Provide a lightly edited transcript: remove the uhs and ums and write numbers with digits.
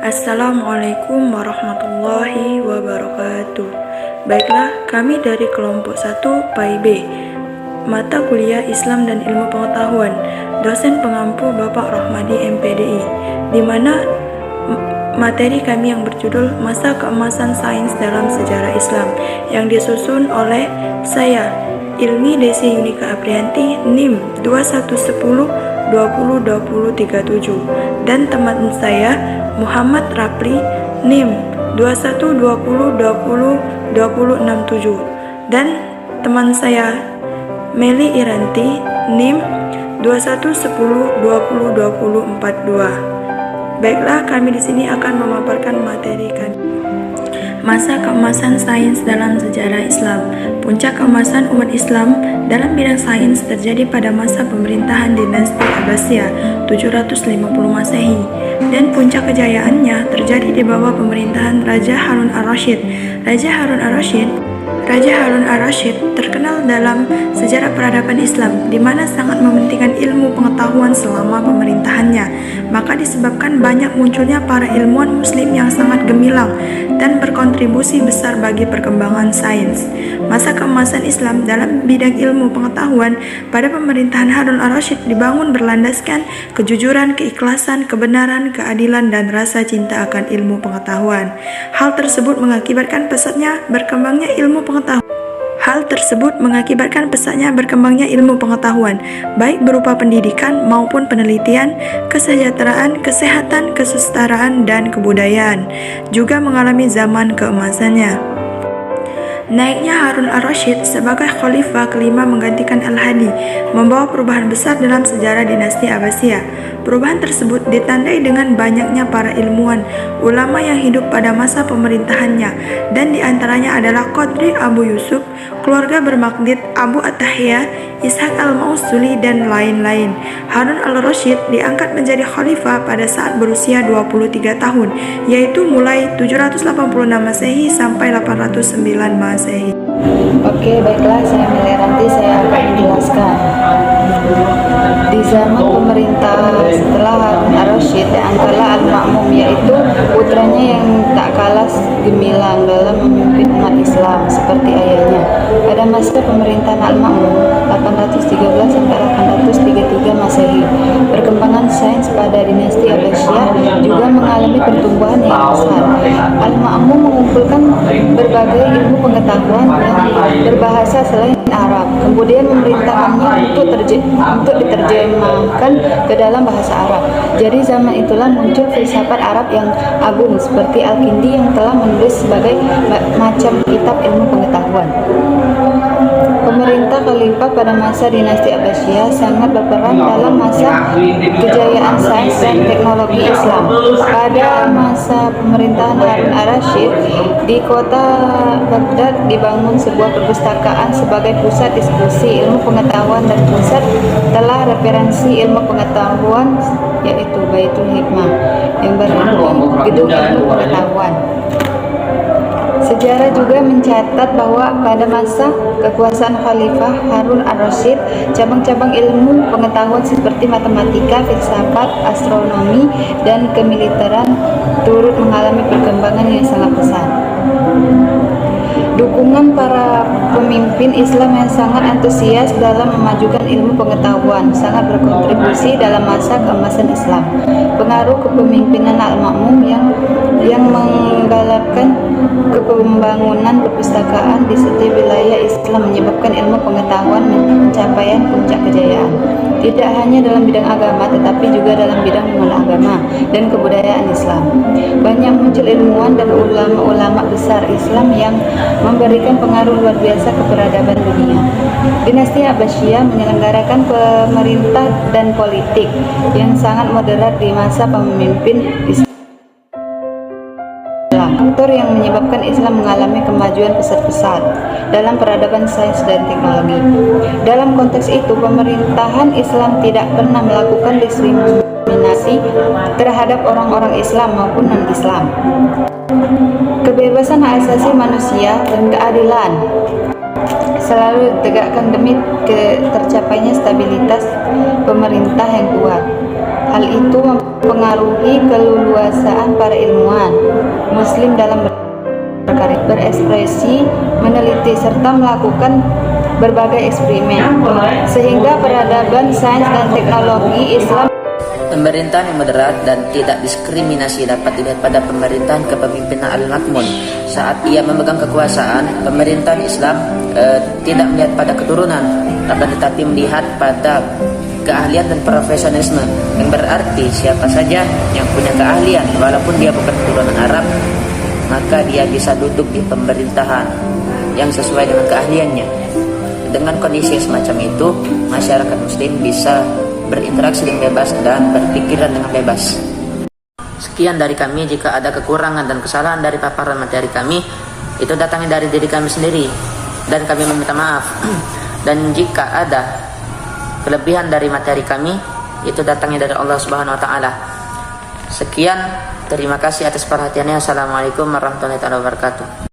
Assalamualaikum warahmatullahi wabarakatuh. Baiklah, kami dari kelompok 1 PAI B, mata kuliah Islam dan Ilmu Pengetahuan, dosen pengampu Bapak Rohmadi MPDI, di mana materi kami yang berjudul Masa Keemasan Sains dalam Sejarah Islam yang disusun oleh saya, Ilmi Desi Yunika Aprianti, NIM 2110 202037, dan teman saya Muhammad Rapli, NIM 2120202067, dan teman saya Meli Iranti, NIM 2110202042. Baiklah, kami di sini akan memaparkan materi kami. Masa keemasan sains dalam sejarah Islam. Puncak keemasan umat Islam dalam bidang sains terjadi pada masa pemerintahan dinasti Abbasiyah 750 Masehi, dan puncak kejayaannya terjadi di bawah pemerintahan Raja Harun ar-Rasyid. Raja Harun ar-Rasyid terkenal dalam sejarah peradaban Islam, di mana sangat mementingkan ilmu pengetahuan selama pemerintahannya. Maka disebabkan banyak munculnya para ilmuwan muslim yang sangat gemilang dan berkontribusi besar bagi perkembangan sains. Masa keemasan Islam dalam bidang ilmu pengetahuan pada pemerintahan Harun ar-Rasyid dibangun berlandaskan kejujuran, keikhlasan, kebenaran, keadilan, dan rasa cinta akan ilmu pengetahuan. Hal tersebut mengakibatkan pesatnya berkembangnya ilmu pengetahuan, baik berupa pendidikan maupun penelitian, kesejahteraan, kesehatan, kesetaraan, dan kebudayaan, juga mengalami zaman keemasannya. Naiknya Harun ar-Rasyid sebagai khalifah kelima menggantikan Al-Hadi membawa perubahan besar dalam sejarah dinasti Abbasiyah. Perubahan tersebut ditandai dengan banyaknya para ilmuwan, ulama yang hidup pada masa pemerintahannya, dan diantaranya adalah Qadri Abu Yusuf, keluarga bermagnid Abu At-Tahiyah, Ishaq al-Mausuli, dan lain-lain. Harun al-Rasyid diangkat menjadi khalifah pada saat berusia 23 tahun, yaitu mulai 786 Masehi sampai 809 Masehi. Oke, baiklah, saya Meliranti, saya akan menjelaskan. Di zaman pemerintah setelah Harun ar-Rasyid adalah Al-Ma'mun, yaitu putranya yang tak kalah gemilang dalam memimpin umat Islam seperti ayahnya. Pada masa pemerintahan Al-Ma'mun 813 sampai 833 Masehi, perkembangan sains pada dinasti Abbasiyah juga mengalami pertumbuhan yang besar. Al-Ma'mun mengumpulkan berbagai ilmu pengetahuan yang berbahasa selain Arab, kemudian memerintahkannya untuk diterjemahkan ke dalam bahasa Arab. Jadi zaman itulah muncul filsafat Arab yang agung seperti Al-Kindi yang telah menulis sebagai macam kitab ilmu pengetahuan. Pemerintah khalifah pada masa dinasti Abbasiyah sangat berperan dalam masa kejayaan sains dan teknologi Islam. Pada masa pemerintahan Harun ar-Rasyid, di kota Baghdad dibangun sebuah perpustakaan sebagai pusat diskusi ilmu pengetahuan dan pusat telah referensi ilmu pengetahuan, yaitu Baitul Hikmah yang berarti gedung ilmu pengetahuan. Sejarah juga mencatat bahwa pada masa kekuasaan Khalifah Harun ar-Rasyid, cabang-cabang ilmu pengetahuan seperti matematika, filsafat, astronomi, dan kemiliteran turut mengalami perkembangan yang sangat pesat. Dukungan para pemimpin Islam yang sangat antusias dalam memajukan ilmu pengetahuan sangat berkontribusi dalam masa keemasan Islam. Pengaruh kepemimpinan Al-Ma'mun yang menggalakkan pembangunan perpustakaan di setiap wilayah Islam menyebabkan ilmu pengetahuan mencapai puncak kejayaan. Tidak hanya dalam bidang agama, tetapi juga dalam bidang non-agama dan kebudayaan Islam. Banyak muncul ilmuwan dan ulama-ulama besar Islam yang memberikan pengaruh luar biasa ke peradaban dunia. Dinasti Abbasiyah menyelenggarakan pemerintah dan politik yang sangat moderat di masa pemimpin Islam. Faktor yang menyebabkan Islam mengalami kemajuan pesat-pesat dalam peradaban sains dan teknologi. Dalam konteks itu, pemerintahan Islam tidak pernah melakukan diskriminasi terhadap orang-orang Islam maupun non-Islam. Kebebasan hak asasi manusia dan keadilan selalu ditegakkan demi tercapainya stabilitas pemerintah yang kuat. Hal itu mempengaruhi keleluasaan para ilmuwan Muslim dalam berkarya, berekspresi, meneliti, serta melakukan berbagai eksperimen, sehingga peradaban sains dan teknologi Islam. Pemerintahan yang moderat dan tidak diskriminasi dapat dilihat pada pemerintahan kepemimpinan Al-Ma'mun. Saat ia memegang kekuasaan, pemerintahan Islam tidak melihat pada keturunan, akan tetapi melihat pada keahlian dan profesionalisme, yang berarti siapa saja yang punya keahlian walaupun dia bukan keturunan Arab, maka dia bisa duduk di pemerintahan yang sesuai dengan keahliannya. Dengan kondisi semacam itu, masyarakat muslim bisa berinteraksi dengan bebas dan berpikiran dengan bebas. Sekian dari kami. Jika ada kekurangan dan kesalahan dari paparan materi kami, itu datangnya dari diri kami sendiri dan kami meminta maaf. Dan jika ada kelebihan dari materi kami, itu datangnya dari Allah Subhanahu wa taala. Sekian, terima kasih atas perhatiannya. Assalamualaikum warahmatullahi wabarakatuh.